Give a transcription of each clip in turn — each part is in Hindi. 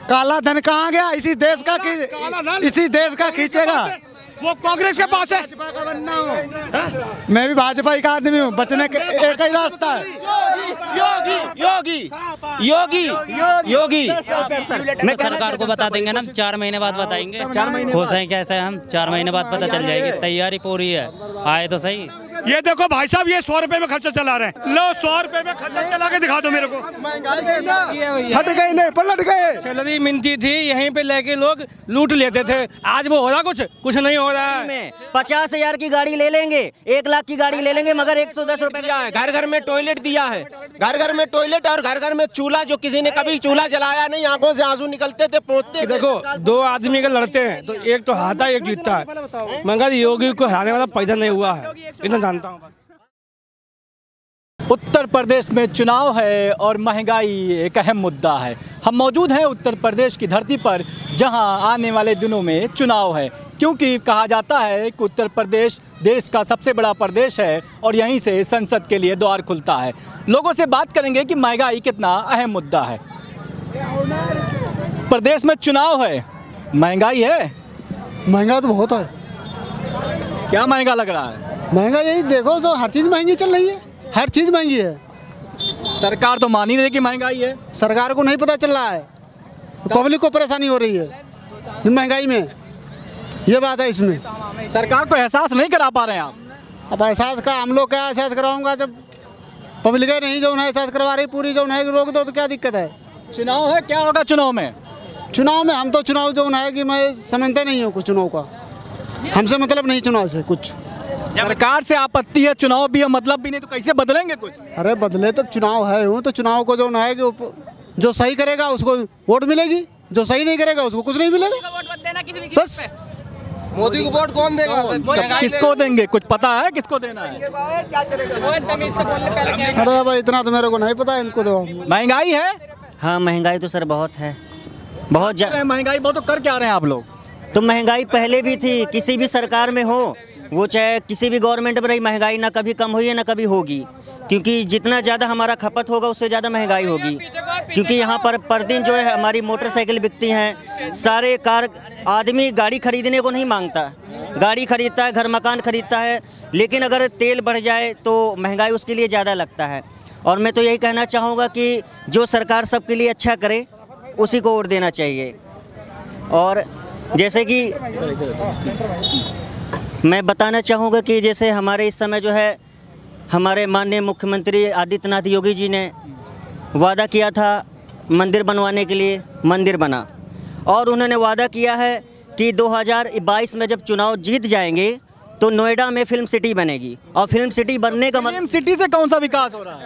काला धन कहाँ गया? इसी देश का खींचेगा। वो कांग्रेस के पास है। भाजपा का बनना हूँ मैं भी, भाजपा का आदमी हूँ। बचने का एक ही रास्ता है, योगी। मैं सरकार को बता देंगे ना, 4 महीने बाद बताएंगे। 4 महीने खुश हैं कैसे हम? 4 महीने बाद पता चल जाएगी। तैयारी पूरी है, आए तो सही। ये देखो भाई साहब, ये 100 रुपए में खर्चा चला रहे हैं। लो 100 रुपए में खर्चा चला के दिखा दो मेरे को। हट गए, नहीं पलट गए। सैलरी मिलती थी, यहीं पे लेके लोग लूट लेते थे। आज वो हो रहा कुछ नहीं हो रहा है। 50,000 की गाड़ी ले लेंगे, 1 लाख की गाड़ी ले लेंगे, मगर 110 रुपए दिया है। घर घर में टॉयलेट दिया है, घर घर में टॉयलेट और घर घर में चूल्हा। जो किसी ने कभी चूल्हा जलाया नहीं, आंखों से आंसू निकलते थे, पहुंचते। देखो 2 आदमी के लड़ते हैं तो एक तो हारता है, एक जीतता है, मगर योगी को हारने वाला पैदा नहीं हुआ है, इतना जानता हूँ। उत्तर प्रदेश में चुनाव है और महंगाई एक अहम मुद्दा है। हम मौजूद हैं उत्तर प्रदेश की धरती पर, जहां आने वाले दिनों में चुनाव है, क्योंकि कहा जाता है कि उत्तर प्रदेश देश का सबसे बड़ा प्रदेश है और यहीं से संसद के लिए द्वार खुलता है। लोगों से बात करेंगे कि महंगाई कितना अहम मुद्दा है। प्रदेश में चुनाव है, महंगाई है? महंगा तो बहुत है। क्या महंगा लग रहा है? महंगा यही देखो, तो हर चीज़ महंगी चल रही है, हर चीज़ महंगी है। सरकार तो मान ही नहीं कि महंगाई है। सरकार को नहीं पता चल रहा है, पब्लिक को परेशानी हो रही है महंगाई में, ये बात है इसमें। सरकार को एहसास नहीं करा पा रहे हैं आप। अब एहसास का हम लोग क्या एहसास कराऊंगा, जब पब्लिक नहीं जो है एहसास करवा रही पूरी, जो है रोक दो तो क्या दिक्कत है? चुनाव है, क्या होगा चुनाव में? चुनाव में हम तो चुनाव जो है कि मैं समझता नहीं हूँ कुछ चुनाव का, हमसे मतलब नहीं चुनाव से कुछ। सरकार से आपत्ति है, चुनाव भी है, मतलब भी नहीं, तो कैसे बदलेंगे कुछ? अरे बदले तो चुनाव है हूँ, तो चुनाव को जो है कि जो सही करेगा उसको वोट मिलेगी, जो सही नहीं करेगा उसको कुछ नहीं मिलेगा। बस मोदी को वोट कौन देगा? किसको देंगे, कुछ पता है किसको देना है? अरे भाई इतना तो मेरे को नहीं पता, इनको दो। महंगाई है? हाँ महंगाई तो सर बहुत है, बहुत महंगाई बहुत। तो कर क्या रहे हैं आप लोग? तो महंगाई पहले भी थी, किसी भी सरकार में हो, वो चाहे किसी भी गवर्नमेंट में रही, महंगाई ना कभी कम हुई है ना कभी होगी, क्योंकि जितना ज़्यादा हमारा खपत होगा उससे ज़्यादा महंगाई होगी। क्योंकि यहाँ पर दिन जो है हमारी मोटरसाइकिल बिकती हैं, सारे कार आदमी गाड़ी खरीदने को नहीं मांगता, गाड़ी खरीदता है, घर मकान खरीदता है, लेकिन अगर तेल बढ़ जाए तो महंगाई उसके लिए ज़्यादा लगता है। और मैं तो यही कहना चाहूँगा कि जो सरकार सबके लिए अच्छा करे उसी को वोट देना चाहिए। और जैसे कि मैं बताना चाहूँगा कि जैसे हमारे इस समय जो है हमारे माननीय मुख्यमंत्री आदित्यनाथ योगी जी ने वादा किया था मंदिर बनवाने के लिए, मंदिर बना। और उन्होंने वादा किया है कि 2022 में जब चुनाव जीत जाएंगे तो नोएडा में फिल्म सिटी बनेगी। और फिल्म सिटी बनने का फिल्म सिटी से कौन सा विकास हो रहा है?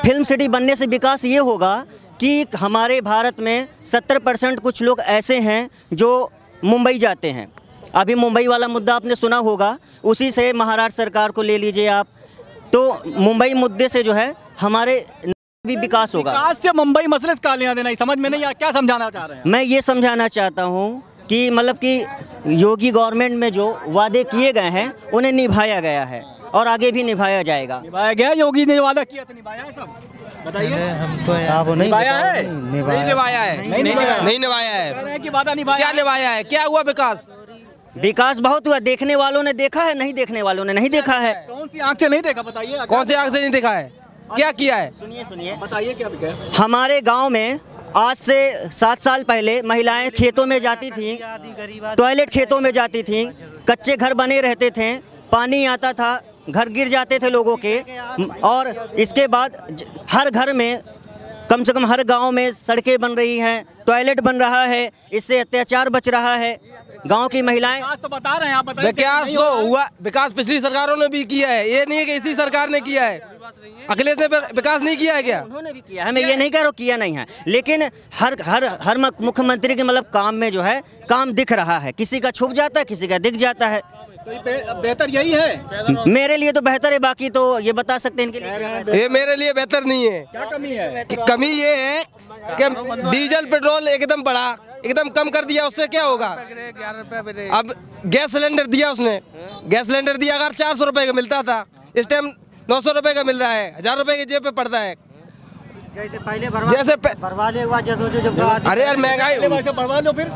फिल्म सिटी बनने से विकास ये होगा कि हमारे भारत में 70% कुछ लोग ऐसे हैं जो मुंबई जाते हैं। अभी मुंबई वाला मुद्दा आपने सुना होगा, उसी से महाराष्ट्र सरकार को ले लीजिए आप, तो मुंबई मुद्दे से जो है हमारे भी विकास होगा। विकास से मुंबई मसले से क्या लेना देना, समझ में नहीं आया, क्या समझाना चाह रहे हैं? मैं ये समझाना चाहता हूँ कि मतलब कि योगी गवर्नमेंट में जो वादे किए गए हैं उन्हें निभाया गया है और आगे भी निभाया जाएगा। निभाया गया? योगी ने वादा किया था, निभाया है सब? बताइए। हमको निभाया है? नहीं निभाया है, नहीं निभाया है। कि वादा निभाया? क्या निभाया है? क्या हुआ विकास? विकास बहुत हुआ, देखने वालों ने देखा है, नहीं देखने वालों ने नहीं देखा है। कौन सी आंख से नहीं देखा, बताइए। कौन सी आंख से नहीं देखा है? क्या किया है? सुनिए बताइए क्या किया। हमारे गांव में आज से 7 साल पहले महिलाएं खेतों में जाती थीं, टॉयलेट खेतों में जाती थीं, कच्चे घर बने रहते थे, पानी आता था, घर गिर जाते थे लोगों के। और इसके बाद हर घर में, कम से कम हर गांव में सड़कें बन रही हैं, टॉयलेट बन रहा है, इससे अत्याचार बच रहा है। गांव की महिलाएं विकास तो बता रहे हैं, आप बताइए। विकास तो हुआ, विकास पिछली सरकारों ने भी किया है, ये नहीं है कि इसी सरकार ने किया है। अखिलेश ने विकास नहीं किया है क्या? उन्होंने भी किया है, मैं ये नहीं कह रहा हूँ किया नहीं है, लेकिन हर मुख्यमंत्री के मतलब काम में जो है काम दिख रहा है, किसी का छुप जाता है, किसी का दिख जाता है। तो बेहतर यही है? मेरे लिए तो बेहतर है, बाकी तो ये बता सकते हैं इनके लिए। ये मेरे लिए बेहतर नहीं है। क्या कमी है? कमी ये है कि डीजल पेट्रोल एकदम बढ़ा, एकदम कम कर दिया, उससे क्या होगा? अब गैस सिलेंडर दिया उसने, गैस सिलेंडर दिया, अगर 400 रुपए का मिलता था, इस टाइम 900 रुपए का मिल रहा है, 1000 रुपए की जेब पे पड़ता है। जैसे पहले भरवा अरे यार महंगाई भरवा लो फिर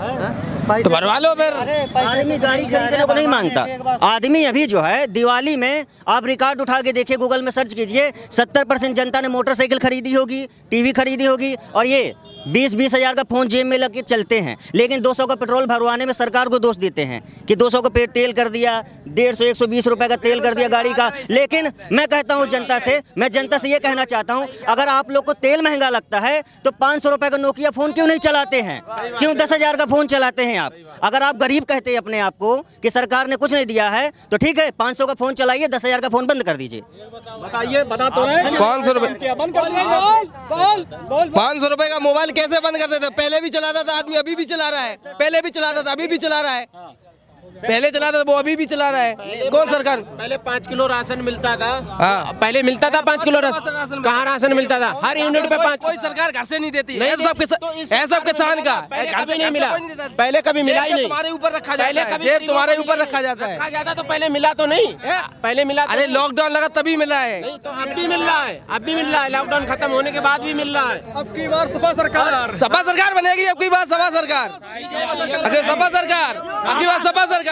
तो भरवा लो फिर। आदमी गाड़ी खरीदने को नहीं मांगता। आदमी अभी जो है दिवाली में आप रिकॉर्ड उठा के देखिए, गूगल में सर्च कीजिए, 70% जनता ने मोटरसाइकिल खरीदी होगी, टीवी खरीदी होगी, और ये 20-20 हज़ार का फ़ोन जेब में लग के चलते हैं। लेकिन 200 का पेट्रोल भरवाने में सरकार को दोष देते हैं कि 200 का तेल कर दिया, 150-120 रुपये का तेल कर दिया गाड़ी का। लेकिन मैं कहता हूँ जनता से ये कहना चाहता हूँ, अगर आप लोग को तेल महंगा लगता है तो 500 रुपये का नोकिया फ़ोन क्यों नहीं चलाते हैं? क्यों 10,000 का फ़ोन चलाते हैं आप? अगर आप गरीब कहते हैं अपने आप को कि सरकार ने कुछ नहीं दिया है तो ठीक है, 500 का फ़ोन चलाइए, 10,000 का फ़ोन बंद कर दीजिए। बताइए, बता तो रहे हैं 500 रुपये क्या बंद कर दिया? 500 रुपये का मोबाइल कैसे बंद कर देते? पहले भी चलाता था आदमी, अभी भी चला रहा है। पहले भी चलाता था, अभी भी चला रहा है। पहले चलाता था, वो अभी भी चला रहा है। कौन सरकार? पहले 5 किलो राशन मिलता था। हाँ। पहले मिलता था 5 किलो राशन। कहाँ राशन मिलता था? हर यूनिट पे 5। कोई सरकार घर से नहीं देती। नहीं सब किसान का कभी नहीं मिला। पहले कभी मिला ही नहीं। तुम्हारे ऊपर रखा जाता है, जेब तुम्हारे ऊपर रखा जाता है। रखा जाता तो पहले मिला तो नहीं। पहले मिला। अरे लॉकडाउन लगा तभी मिला है। नहीं तो अब भी मिल रहा है, अब भी मिल रहा है। लॉकडाउन खत्म होने के बाद भी मिल रहा है। अब की बार सपा सरकार बनेगी। अब की बार सपा सरकार, अगर सपा सरकार, अब की बार सपा सरकार।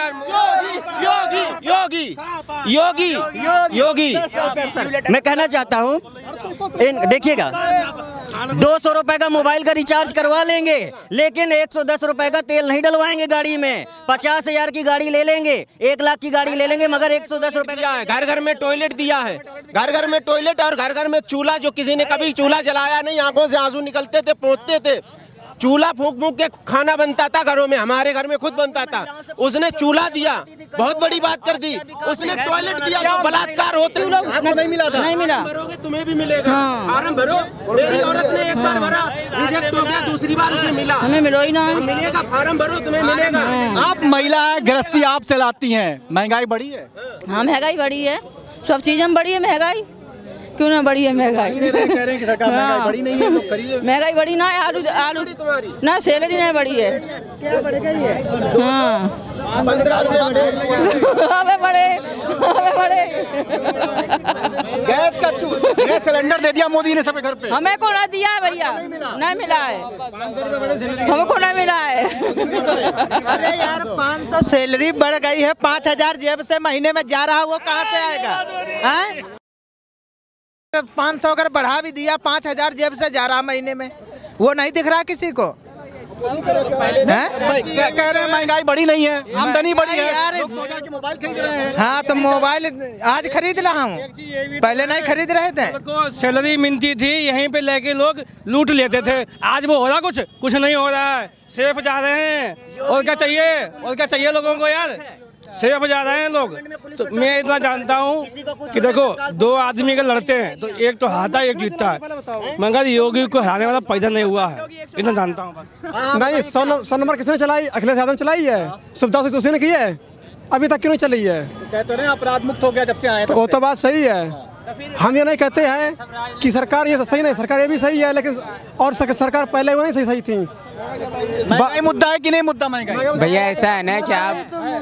योगी मैं कहना चाहता हूँ, देखिएगा, 200 रुपए का मोबाइल का रिचार्ज करवा लेंगे, लेकिन 110 रुपए का तेल नहीं डलवाएंगे गाड़ी में। 50,000 की गाड़ी ले लेंगे, 1 लाख की गाड़ी ले लेंगे, मगर 110 रुपए का। घर घर में टॉयलेट दिया है, घर घर में टॉयलेट और घर घर में चूल्हा। जो किसी ने कभी चूल्हा जलाया नहीं, आंखों से आंसू निकलते थे, पहुंचते थे। चूल्हा फूंक फूंक के खाना बनता था घरों में, हमारे घर में खुद बनता था। उसने चूल्हा दिया, बहुत बड़ी बात कर दी। उसने टॉयलेट दिया, जो बलात्कार होते हैं नहीं मिला था। नहीं मिला। भरोगे तुम्हें भी मिलेगा। फार्म भरो। मेरी औरत ने एक बार भरा, रिजेक्ट हो गया, दूसरी बार उसे मिला। हमें मिलो ही ना। मिलेगा, फार्म भरो, तुम्हें मिलेगा। आप महिला गृहस्थी आप चलाती हैं, महंगाई बढ़ी है? हाँ, महंगाई बढ़ी है, सब चीज़ में बढ़ी है महंगाई। क्यों ना बढ़ी है महंगाई? कह रहे हैं कि सरकार महंगाई बढ़ी नहीं है, लोग खरीदे। महंगाई बढ़ी ना है, आलू ना, सैलरी नहीं बढ़ी है। क्या बढ़ गई है? हाँ, 15 रुपये हमें बढ़े। गैस सिलेंडर दे दिया मोदी ने सबके घर पे। हमें को ना दिया है भैया, नहीं मिला है, हमको नहीं मिला है। अरे यार, 500 सैलरी बढ़ गई है, 5,000 जेब से महीने में जा रहा है, वो कहाँ से आएगा? हैं? 500 अगर बढ़ा भी दिया, 5,000 जेब से जा रहा महीने में, वो नहीं दिख रहा किसी को। क्या कह रहे हैं? महंगाई बढ़ी नहीं है, आमदनी बढ़ी है यार। लोग 2,000 के मोबाइल खरीद रहे हैं। हाँ, तो मोबाइल आज खरीद रहा हूँ, पहले नहीं खरीद रहे थे। सैलरी मिलती थी, यहीं पे लेके लोग लूट लेते थे। आज वो हो रहा कुछ नहीं हो रहा है। सेफ जा रहे हैं, और क्या चाहिए लोगों को यार? सेफ जा रहे हैं लोग। तो मैं इतना जानता हूँ कि देखो, 2 आदमी अगर लड़ते हैं तो एक तो हारता है, एक जीतता है, मगर योगी को हराने वाला पैदा नहीं हुआ है, इतना जानता हूँ बस। नहीं, 100 नंबर किसने चलाई? अखिलेश यादव चलाई है, सुविधा से उसी ने की है, अभी तक क्यों नहीं चली है? कहते हैं अपराध मुक्त हो गया जब से आए। तो वो तो बात सही है। हम ये नहीं कहते हैं कि सरकार ये सही नहीं, सरकार ये भी सही है, लेकिन और सरकार पहले वो नहीं सही थी। महंगाई मुद्दा है कि नहीं मुद्दा महंगाई? भैया ऐसा है ना कि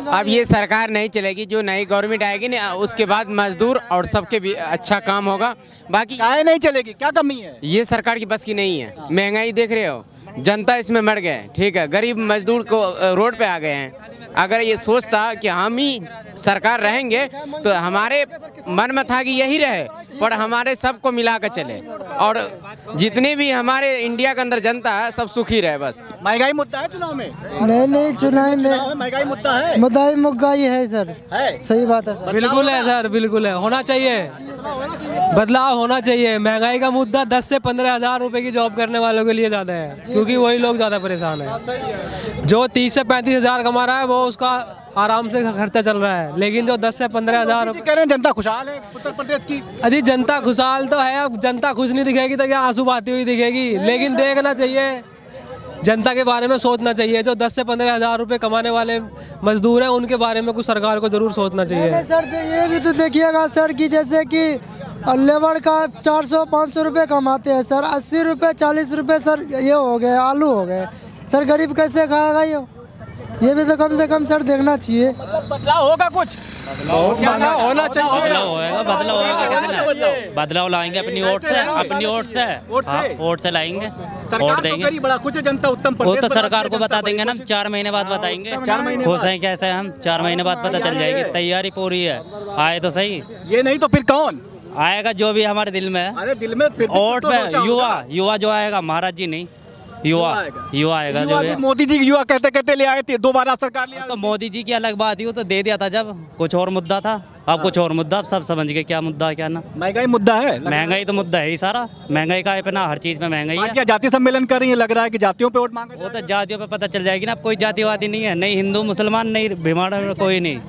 अब ये सरकार नहीं चलेगी, जो नई गवर्नमेंट आएगी ना, उसके बाद मजदूर और सबके भी अच्छा काम होगा। बाकी काहे नहीं चलेगी, क्या कमी है? ये सरकार की बस की नहीं है। महंगाई देख रहे हो, जनता इसमें मर गए, ठीक है, गरीब मजदूर को रोड पे आ गए हैं। अगर ये सोचता कि हम ही सरकार रहेंगे तो हमारे मन में था कि यही रहे, पर हमारे सबको मिला कर चले, और जितने भी हमारे इंडिया के अंदर जनता है सब सुखी रहे बस। महंगाई मुद्दा है चुनाव में? नहीं, चुनाव में महंगाई मुद्दा है। महंगाई है सर, है सही बात है। बिल्कुल है सर, बिल्कुल है, होना चाहिए, बदलाव होना चाहिए। महंगाई का मुद्दा 10 से 15,000 रुपए की जॉब करने वालों के लिए ज़्यादा है, क्योंकि वही लोग ज़्यादा परेशान हैं। जो 30 से 35,000 कमा रहा है वो उसका आराम से खर्चा चल रहा है, लेकिन जो 10 से 15,000 कह रहे हैं जनता खुशहाल है उत्तर प्रदेश की। अरे जनता खुशहाल तो है, अब जनता खुश नहीं दिखेगी तो क्या आंसू बहाती हुई दिखेगी? लेकिन देखना चाहिए, जनता के बारे में सोचना चाहिए। जो 10 से 15,000 रुपए कमाने वाले मजदूर हैं, उनके बारे में कुछ सरकार को जरूर सोचना चाहिए। सर ये भी तो देखिएगा सर कि जैसे कि लेबर का 400-500 रुपये कमाते हैं सर, 80 रुपये 40 रुपये सर ये हो गए, आलू हो गए सर, गरीब कैसे खाएगा? ये भी तो कम से कम सर देखना चाहिए। बदलाव होगा कुछ? बदलाव होना चाहिए। बदलाव लाएंगे अपनी वोट से वोट से लाएंगे, वोट देंगे। बड़ा खुश है जनता उत्तम वो तो सरकार को बता देंगे ना, 4 महीने बाद बताएंगे। खुश हैं कैसे हम, 4 महीने बाद पता चल जाएगी। तैयारी पूरी है, आए तो सही। ये नहीं तो फिर कौन आएगा? जो भी हमारे दिल में है। अरे दिल में वोट पे युवा जो आएगा, महाराज जी नहीं, युवा आएगा जो भी। मोदी जी युवा कहते कहते ले आए थे, दोबारा सरकार ले आई। तो मोदी जी की अलग बात ही, वो तो दे दिया था जब कुछ और मुद्दा था, अब कुछ और मुद्दा। अब सब समझ गए क्या मुद्दा है क्या ना। महंगाई मुद्दा है, महंगाई तो मुद्दा है ही सारा। महंगाई का है ना, हर चीज में महंगाई है। क्या जातीय सम्मेलन कर रही है? लग रहा है कि जातियों पे वोट मांगे। वो तो जातियों पे पता चल जाएगी ना। अब कोई जातिवादी नहीं है, नहीं हिंदू मुसलमान, नहीं भीमाड़, कोई नहीं।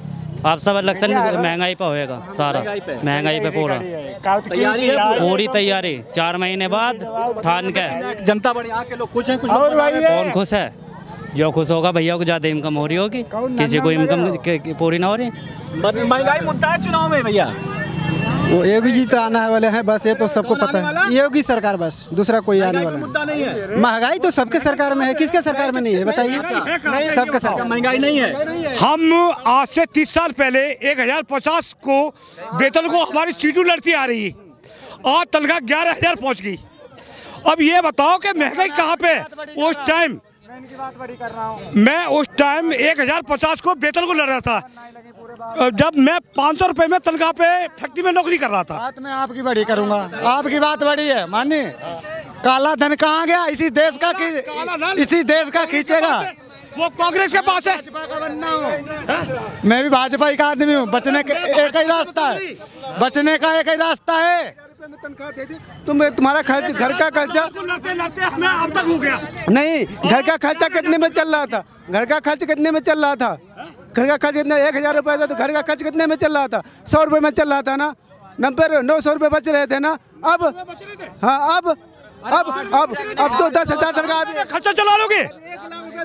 आप सब इलेक्शन महंगाई पे होएगा सारा, महंगाई पे पूरा पूरी तैयारी। 4 महीने बाद ठान के। जनता बड़ी यहाँ के लोग खुश हैं? कौन खुश है? जो खुश होगा भैया को ज्यादा इनकम हो रही होगी, किसी को इनकम पूरी ना हो रही। महंगाई मुद्दा है चुनाव में भैया। वो योगी जी तो आने वाले हैं, बस ये तो सबको पता है। योगी सरकार, बस दूसरा कोई आने वाला मुद्दा नहीं है। महंगाई तो सबके सरकार में है, किसके सरकार में नहीं है बताइए? सबके सरकार महंगाई नहीं है। हम आज से 30 साल पहले 1050 को वेतन को हमारी सीटों लड़ती आ रही, और तनख्वाह 11,000 पहुँच गई। अब ये बताओ कि महंगाई कहाँ पे? उस टाइम मैं 1050 को वेतन को लड़ रहा था, जब मैं 500 रुपए में तनख्वाह पे फैक्ट्री में नौकरी कर रहा था। बात मैं आपकी बड़ी करूंगा, आपकी बात बड़ी है मानिए। काला धन कहाँ गया? इसी देश का खींचेगा। वो कांग्रेस के पास है। मैं भी भाजपा का आदमी हूँ। बचने का एक ही रास्ता है, बचने का एक ही रास्ता है। तुम्हारा खर्च, घर का खर्चा लड़ते हमें अब तक हो गया नहीं। घर का खर्चा कितने में चल रहा था? घर का खर्च कितने में चल रहा था? घर का खर्च कितना? 1000 रुपये था, तो घर का खर्च कितने में चल रहा था? 100 रुपये में चल रहा था ना। 900 रुपये बच रहे थे ना। अब हाँ, अब तो 10,000 सरकार खर्चा चला लोगे।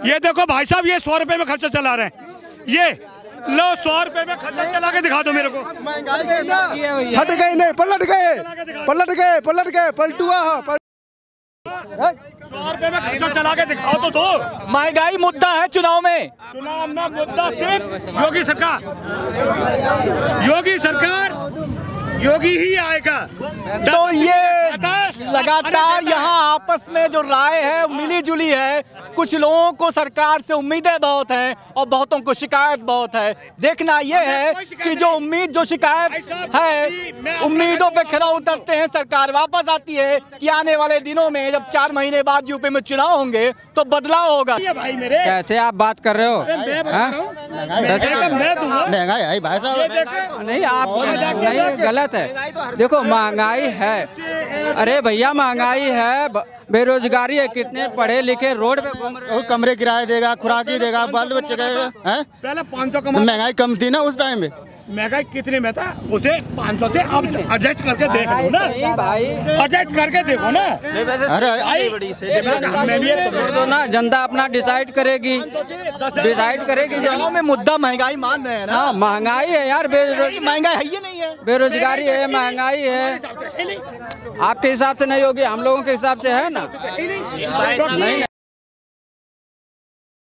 ये देखो भाई साहब, ये 100 रुपये में खर्चा चला रहे हैं। ये लो 100 रुपये में खर्चा चला के दिखा दो मेरे को। हट गए नहीं, पलट गए पलटुआ। 100 रुपये में खर्चा चला के दिखाओ तो दो। महंगाई मुद्दा है चुनाव में। चुनाव में मुद्दा सिर्फ योगी सरकार, योगी ही आएगा। तो ये लगातार यहाँ आपस में जो राय है मिली जुली है। कुछ लोगों को सरकार से उम्मीदें बहुत हैं और बहुतों को शिकायत बहुत है। देखना ये है कि जो उम्मीद, जो शिकायत है, उम्मीदों पे खरा उतरते हैं, सरकार वापस आती है कि आने वाले दिनों में जब 4 महीने बाद यूपी में चुनाव होंगे तो बदलाव होगा। कैसे आप बात कर रहे हो? महंगाई है भाई साहब, नहीं आप गलत है। देखो महंगाई है, अरे भैया महंगाई है, बेरोजगारी है, कितने पढ़े लिखे रोड पे घूम रहे हैं। कमरे किराए देगा, खुराकी देगा, बाल बच्चे का है। पहले 500 का महंगाई कम थी ना उस टाइम में। महंगाई कितने में था? उसे 500 थे। अब एडजस्ट करके देख लो ना भाई, एडजस्ट करके देखो ना। अरे ना जनता अपना डिसाइड करेगी। जनों में मुद्दा महंगाई मान रहे हैं ना। हाँ महंगाई है यार, महंगाई है ये नहीं है, बेरोजगारी है, महंगाई है। आपके हिसाब से नहीं होगी, हम लोगों के हिसाब से है ना। नहीं